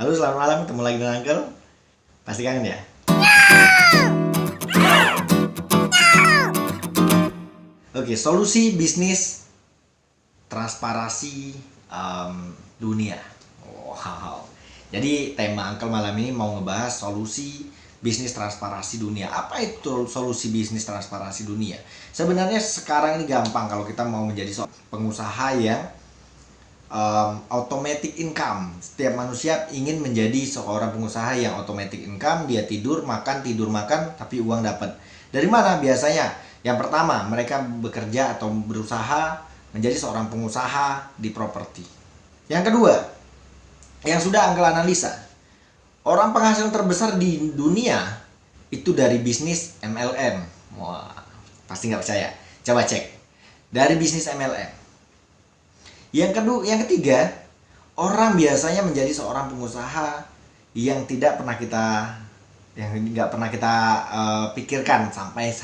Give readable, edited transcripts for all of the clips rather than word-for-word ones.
Halo, selamat malam, ketemu lagi dengan Uncle. Pasti kangen ya? Oke, solusi bisnis transparansi dunia. Wow. Jadi tema Uncle malam ini mau ngebahas solusi bisnis transparansi dunia. Apa itu solusi bisnis transparansi dunia? Sebenarnya sekarang ini gampang kalau kita mau menjadi pengusaha yang automatic income. Setiap manusia ingin menjadi seorang pengusaha yang automatic income. Dia tidur makan, tapi uang dapat. Dari mana biasanya? Yang pertama, mereka bekerja atau berusaha menjadi seorang pengusaha di properti. Yang kedua, yang sudah Uncle analisa, orang penghasil terbesar di dunia itu dari bisnis MLM. Wah, pasti nggak percaya. Coba cek. Dari bisnis MLM. Yang ketiga, orang biasanya menjadi seorang pengusaha yang tidak pernah kita pikirkan sampai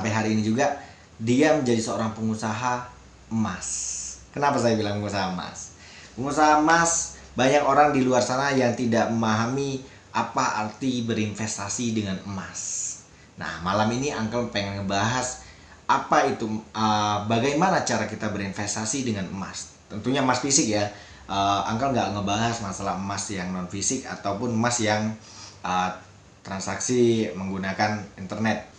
hari ini juga dia menjadi seorang pengusaha emas. Kenapa saya bilang pengusaha emas? Pengusaha emas, banyak orang di luar sana yang tidak memahami apa arti berinvestasi dengan emas. Nah, malam ini Uncle pengen ngebahas apa itu, bagaimana cara kita berinvestasi dengan emas. Tentunya emas fisik ya. Uncle nggak ngebahas masalah emas yang non fisik ataupun emas yang transaksi menggunakan internet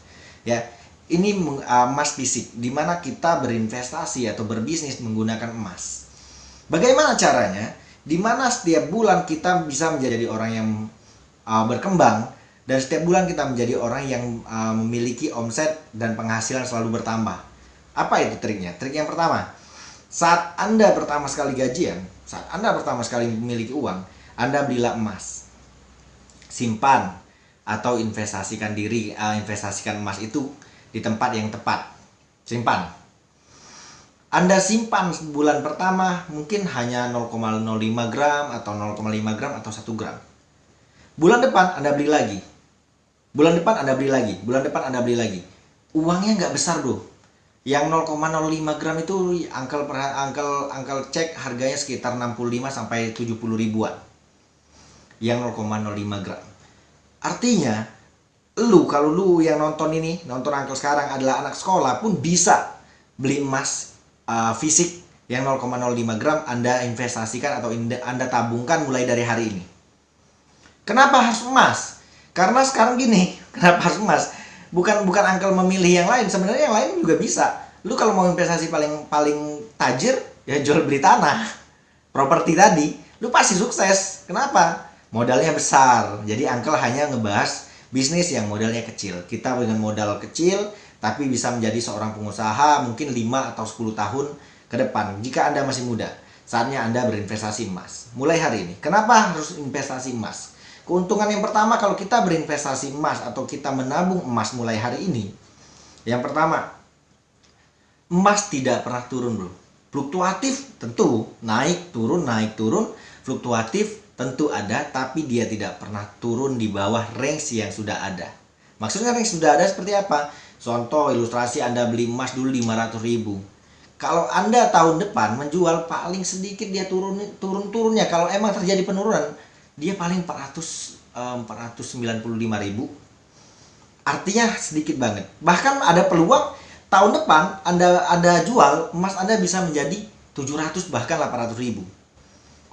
ya. Ini emas fisik, dimana kita berinvestasi atau berbisnis menggunakan emas. Bagaimana caranya? Dimana setiap bulan kita bisa menjadi orang yang berkembang, dan setiap bulan kita menjadi orang yang memiliki omset dan penghasilan selalu bertambah. Apa itu triknya? Trik yang pertama, saat Anda pertama sekali gajian, saat Anda pertama sekali memiliki uang, Anda belilah emas. Simpan atau investasikan emas itu di tempat yang tepat. Simpan. Anda simpan bulan pertama mungkin hanya 0,05 gram atau 0,5 gram atau 1 gram. Bulan depan Anda beli lagi. Bulan depan Anda beli lagi. Bulan depan Anda beli lagi. Uangnya nggak besar bro. Yang 0,05 gram itu Uncle cek harganya sekitar 65 sampai 70 ribuan. Yang 0,05 gram. Artinya, kalau lu yang nonton Uncle sekarang adalah anak sekolah pun bisa beli emas fisik yang 0,05 gram Anda investasikan atau Anda tabungkan mulai dari hari ini. Kenapa harus emas? Karena sekarang gini, kenapa harus emas? Bukan Uncle memilih yang lain, sebenarnya yang lain juga bisa. Lu kalau mau investasi paling tajir, ya jual beli tanah, properti tadi, lu pasti sukses. Kenapa? Modalnya besar. Jadi Uncle hanya ngebahas bisnis yang modalnya kecil. Kita dengan modal kecil, tapi bisa menjadi seorang pengusaha mungkin 5 atau 10 tahun ke depan. Jika Anda masih muda, saatnya Anda berinvestasi emas. Mulai hari ini. Kenapa harus investasi emas? Keuntungan yang pertama kalau kita berinvestasi emas atau kita menabung emas mulai hari ini, yang pertama, emas tidak pernah turun bro. Fluktuatif tentu, naik turun, fluktuatif tentu ada, tapi dia tidak pernah turun di bawah range yang sudah ada. Maksudnya range sudah ada seperti apa? Contoh ilustrasi, Anda beli emas dulu 500 ribu. Kalau Anda tahun depan menjual, paling sedikit dia turunnya. Kalau emang terjadi penurunan, dia paling 495 ribu. Artinya sedikit banget. Bahkan ada peluang tahun depan Anda jual emas, Anda bisa menjadi 700 bahkan 800 ribu.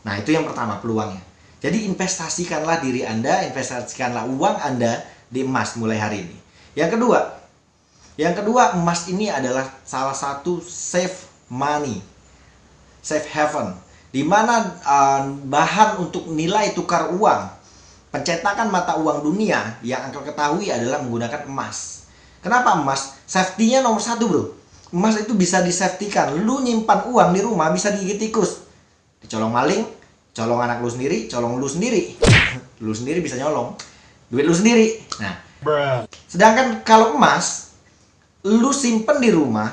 Nah, itu yang pertama peluangnya. Jadi investasikanlah diri Anda, investasikanlah uang Anda di emas mulai hari ini. Yang kedua, emas ini adalah salah satu safe money, safe haven, di mana bahan untuk nilai tukar uang, pencetakan mata uang dunia yang Uncle ketahui adalah menggunakan emas. Kenapa emas? Safety-nya nomor 1 bro. Emas itu bisa disafetykan. Lu nyimpan uang di rumah bisa digigit tikus, dicolong maling, colong anak lu sendiri, colong lu sendiri. Lu sendiri bisa nyolong duit lu sendiri. Nah, sedangkan kalau emas, lu simpen di rumah,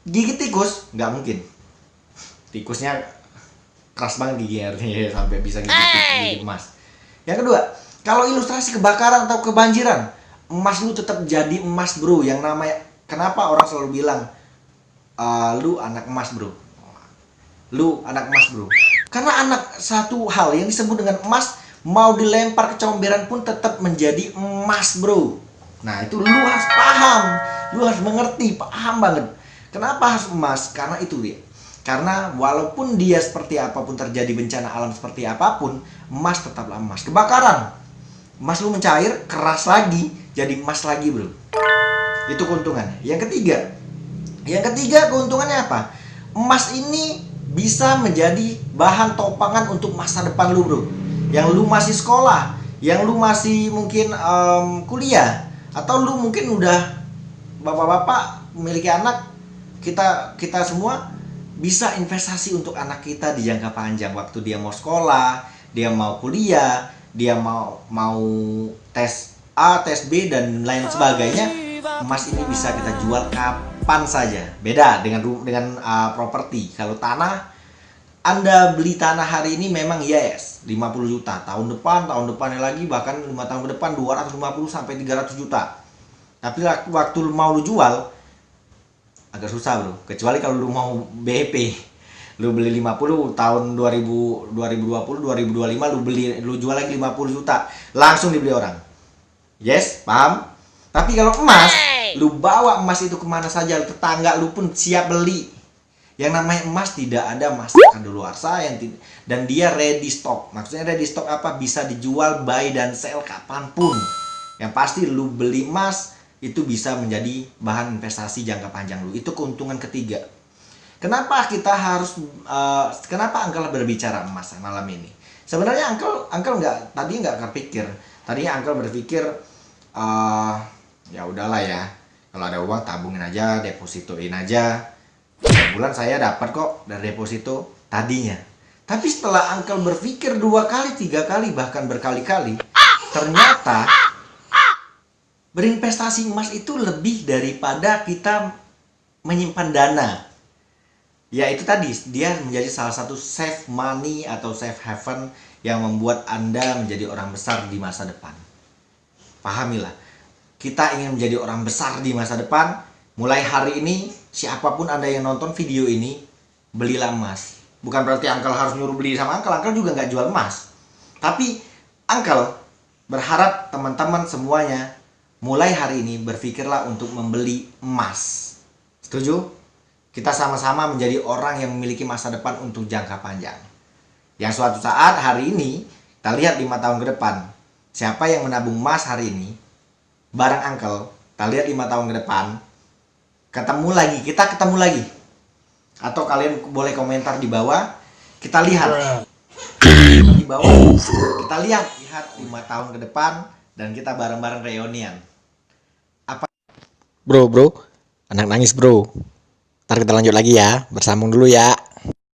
gigit tikus nggak mungkin. Tikusnya keras banget giginya sampai bisa gigit emas. Yang kedua, kalau ilustrasi kebakaran atau kebanjiran, emas lu tetap jadi emas bro. Yang namanya, kenapa orang selalu bilang lu anak emas bro, lu anak emas bro? Karena anak, satu hal yang disebut dengan emas, mau dilempar ke comberan pun tetap menjadi emas, bro. Nah, itu lu harus paham, lu harus mengerti, paham banget. Kenapa harus emas? Karena itu dia. Karena walaupun dia seperti apapun, terjadi bencana alam seperti apapun, emas tetaplah emas. Kebakaran, emas lu mencair, keras lagi, jadi emas lagi, bro. Itu keuntungannya. Yang ketiga keuntungannya apa? Emas ini bisa menjadi bahan topangan untuk masa depan lu, bro. Yang lu masih sekolah, yang lu masih mungkin kuliah, atau lu mungkin udah bapak-bapak memiliki anak. Kita semua bisa investasi untuk anak kita di jangka panjang, waktu dia mau sekolah, dia mau kuliah, dia mau tes A, tes B dan lain sebagainya. Emas ini bisa kita jual kapan saja. Beda dengan properti. Kalau tanah, Anda beli tanah hari ini memang yes 50 juta. Tahun depannya lagi, bahkan 5 tahun ke depan 250 sampai 300 juta. Tapi waktu mau lu jual agak susah, bro. Kecuali kalau lu mau BP. Lu beli 50 tahun 2020 2025, lu jual lagi 50 juta. Langsung dibeli orang. Yes, paham? Tapi kalau emas, lu bawa emas itu kemana saja, tetangga lu pun siap beli. Yang namanya emas tidak ada masa kadaluarsa dan dia ready stock. Maksudnya ready stock apa? Bisa dijual, buy dan sell kapanpun. Yang pasti lu beli emas itu bisa menjadi bahan investasi jangka panjang lu. Itu keuntungan ketiga. Kenapa kita harus kenapa Uncle berbicara emas malam ini? Sebenarnya Uncle tadi nggak kepikir. Tadinya Uncle berpikir ya udahlah ya, kalau ada uang tabungin aja, depositoin aja. Bulan saya dapat kok dari deposito tadinya. Tapi setelah Uncle berpikir 2 kali, 3 kali, bahkan berkali-kali, ternyata berinvestasi emas itu lebih daripada kita menyimpan dana. Ya itu tadi, dia menjadi salah satu safe money atau safe haven yang membuat Anda menjadi orang besar di masa depan. Pahamilah, kita ingin menjadi orang besar di masa depan. Mulai hari ini, siapapun Anda yang nonton video ini, belilah emas. Bukan berarti Uncle harus nyuruh beli sama Uncle juga nggak jual emas. Tapi Uncle berharap teman-teman semuanya mulai hari ini berpikirlah untuk membeli emas. Setuju? Kita sama-sama menjadi orang yang memiliki masa depan untuk jangka panjang. Yang suatu saat hari ini, kita lihat 5 tahun ke depan, siapa yang menabung emas hari ini, bareng Uncle, kita lihat 5 tahun ke depan, kita ketemu lagi. Atau kalian boleh komentar di bawah, kita lihat di bawah, kita lihat 5 tahun ke depan, dan kita bareng-bareng reunian. Bro, anak nangis bro. Ntar kita lanjut lagi ya, bersambung dulu ya.